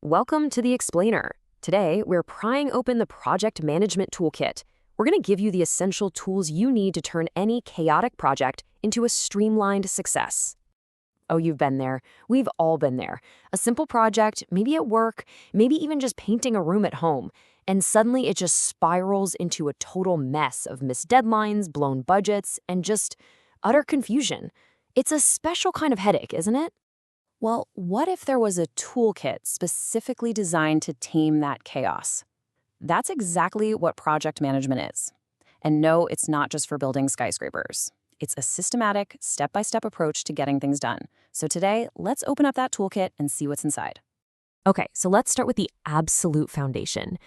Welcome to the Explainer. Today, we're prying open the Project Management Toolkit. We're going to give you the essential tools you need to turn any chaotic project into a streamlined success. Oh, you've been there. We've all been there. A simple project, maybe at work, maybe even just painting a room at home, and suddenly it just spirals into a total mess of missed deadlines, blown budgets, and just utter confusion. It's a special kind of headache, isn't it? Well, what if there was a toolkit specifically designed to tame that chaos? That's exactly what project management is. And no, it's not just for building skyscrapers. It's a systematic, step-by-step approach to getting things done. So today, let's open up that toolkit and see what's inside. Okay, so let's start with the absolute foundation.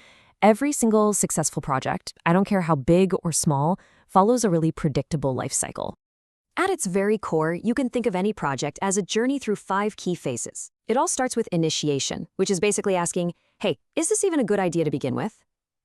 Every single successful project, I don't care how big or small, follows a really predictable life cycle. At its very core, you can think of any project as a journey through 5 key phases. It all starts with initiation, which is basically asking, hey, is this even a good idea to begin with?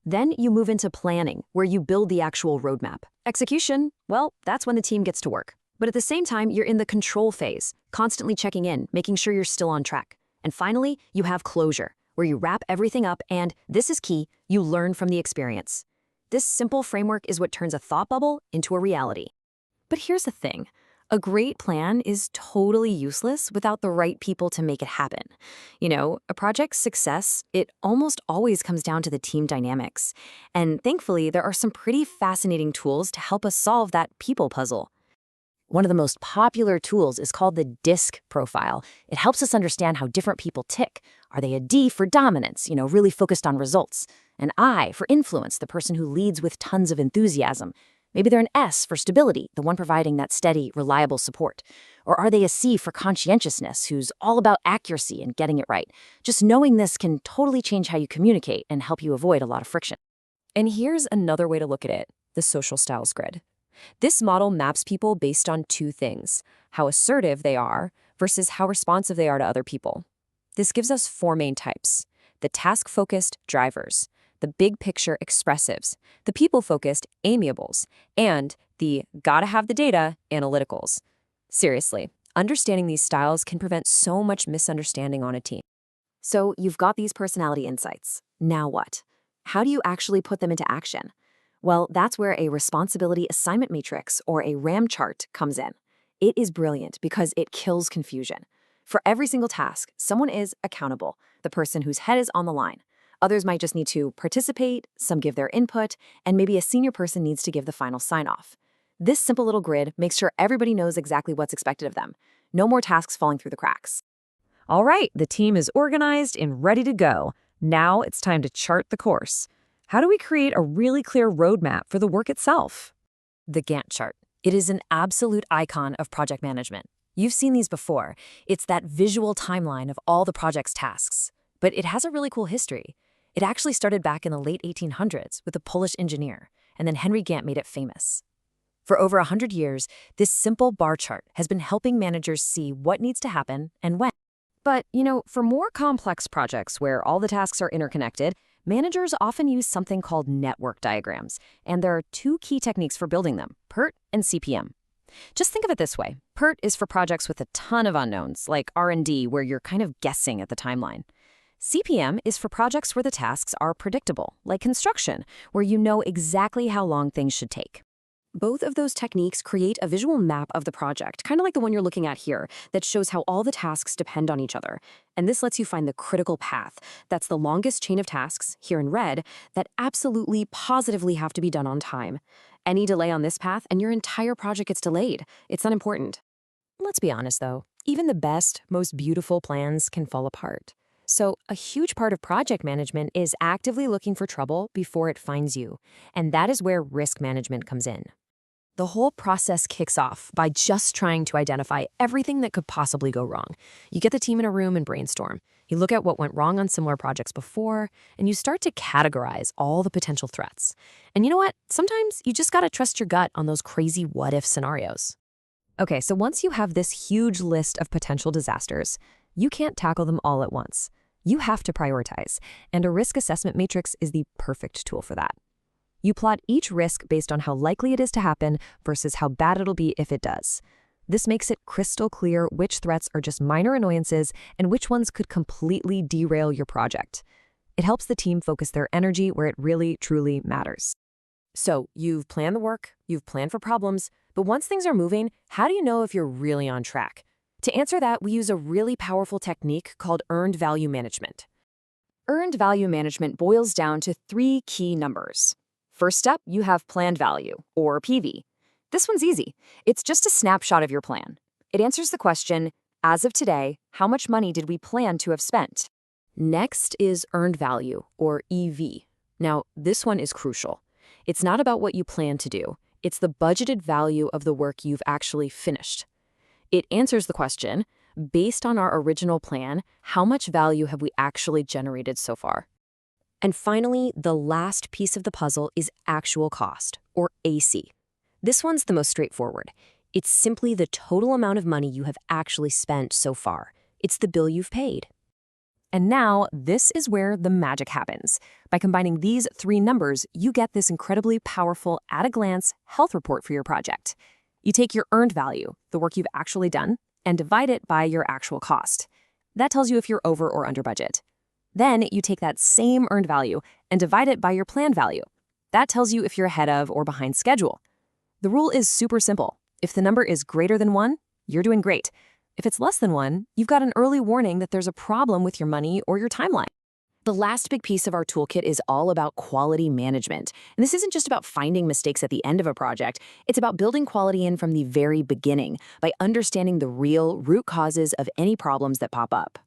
Then you move into planning, where you build the actual roadmap. Execution, well, that's when the team gets to work. But at the same time, you're in the control phase, constantly checking in, making sure you're still on track. And finally, you have closure, where you wrap everything up and, this is key, you learn from the experience. This simple framework is what turns a thought bubble into a reality. But here's the thing. A great plan is totally useless without the right people to make it happen. You know, a project's success, it almost always comes down to the team dynamics. And thankfully, there are some pretty fascinating tools to help us solve that people puzzle. One of the most popular tools is called the DISC profile. It helps us understand how different people tick. Are they a D for dominance, really focused on results? An I for influence, the person who leads with tons of enthusiasm? Maybe they're an S for stability, the one providing that steady, reliable support. Or are they a C for conscientiousness, who's all about accuracy and getting it right? Just knowing this can totally change how you communicate and help you avoid a lot of friction. And here's another way to look at it, the social styles grid. This model maps people based on 2 things, how assertive they are versus how responsive they are to other people. This gives us 4 main types: the task-focused drivers, the big picture expressives, the people-focused amiables, and the gotta have the data analyticals. Seriously, understanding these styles can prevent so much misunderstanding on a team. So you've got these personality insights. Now what? How do you actually put them into action? Well, that's where a responsibility assignment matrix, or a RAM chart, comes in. It is brilliant because it kills confusion. For every single task, someone is accountable, the person whose head is on the line. Others might just need to participate, some give their input, and maybe a senior person needs to give the final sign-off. This simple little grid makes sure everybody knows exactly what's expected of them. No more tasks falling through the cracks. All right, the team is organized and ready to go. Now it's time to chart the course. How do we create a really clear roadmap for the work itself? The Gantt chart. It is an absolute icon of project management. You've seen these before. It's that visual timeline of all the project's tasks. But it has a really cool history. It actually started back in the late 1800s with a Polish engineer, and then Henry Gantt made it famous. For over 100 years, this simple bar chart has been helping managers see what needs to happen and when. But, for more complex projects where all the tasks are interconnected, managers often use something called network diagrams, and there are 2 key techniques for building them, PERT and CPM. Just think of it this way. PERT is for projects with a ton of unknowns, like R&D, where you're kind of guessing at the timeline. CPM is for projects where the tasks are predictable, like construction, where you know exactly how long things should take. Both of those techniques create a visual map of the project, kind of like the one you're looking at here, that shows how all the tasks depend on each other. And this lets you find the critical path. That's the longest chain of tasks, here in red, that absolutely, positively have to be done on time. Any delay on this path, and your entire project gets delayed. It's unimportant. Let's be honest, though. Even the best, most beautiful plans can fall apart. So a huge part of project management is actively looking for trouble before it finds you. And that is where risk management comes in. The whole process kicks off by just trying to identify everything that could possibly go wrong. You get the team in a room and brainstorm. You look at what went wrong on similar projects before, and you start to categorize all the potential threats. And you know what? Sometimes you just gotta trust your gut on those crazy what-if scenarios. Okay, so once you have this huge list of potential disasters, you can't tackle them all at once. You have to prioritize, and a risk assessment matrix is the perfect tool for that. You plot each risk based on how likely it is to happen versus how bad it'll be if it does. This makes it crystal clear which threats are just minor annoyances and which ones could completely derail your project. It helps the team focus their energy where it really, truly matters. So, you've planned the work, you've planned for problems, but once things are moving, how do you know if you're really on track? To answer that, we use a really powerful technique called earned value management. Earned value management boils down to 3 key numbers. First up, you have planned value, or PV. This one's easy. It's just a snapshot of your plan. It answers the question, as of today, how much money did we plan to have spent? Next is earned value, or EV. Now, this one is crucial. It's not about what you plan to do. It's the budgeted value of the work you've actually finished. It answers the question, based on our original plan, how much value have we actually generated so far? And finally, the last piece of the puzzle is actual cost, or AC. This one's the most straightforward. It's simply the total amount of money you have actually spent so far. It's the bill you've paid. And now, this is where the magic happens. By combining these 3 numbers, you get this incredibly powerful, at-a-glance health report for your project. You take your earned value, the work you've actually done, and divide it by your actual cost. That tells you if you're over or under budget. Then you take that same earned value and divide it by your planned value. That tells you if you're ahead of or behind schedule. The rule is super simple. If the number is greater than 1, you're doing great. If it's less than 1, you've got an early warning that there's a problem with your money or your timeline. The last big piece of our toolkit is all about quality management. And this isn't just about finding mistakes at the end of a project. It's about building quality in from the very beginning by understanding the real root causes of any problems that pop up.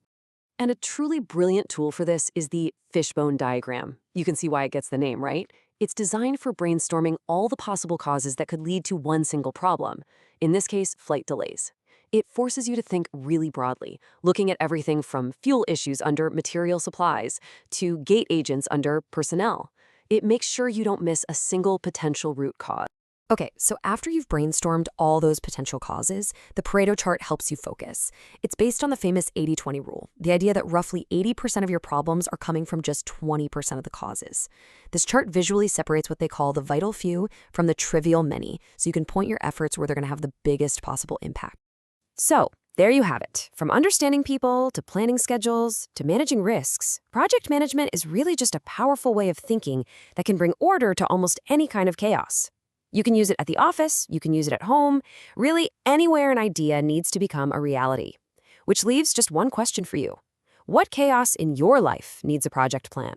And a truly brilliant tool for this is the fishbone diagram. You can see why it gets the name, right? It's designed for brainstorming all the possible causes that could lead to one single problem. In this case, flight delays. It forces you to think really broadly, looking at everything from fuel issues under material supplies to gate agents under personnel. It makes sure you don't miss a single potential root cause. Okay, so after you've brainstormed all those potential causes, the Pareto chart helps you focus. It's based on the famous 80-20 rule, the idea that roughly 80% of your problems are coming from just 20% of the causes. This chart visually separates what they call the vital few from the trivial many, so you can point your efforts where they're going to have the biggest possible impact. So, there you have it. From understanding people, to planning schedules, to managing risks, project management is really just a powerful way of thinking that can bring order to almost any kind of chaos. You can use it at the office, you can use it at home, really anywhere an idea needs to become a reality. Which leaves just one question for you. What chaos in your life needs a project plan?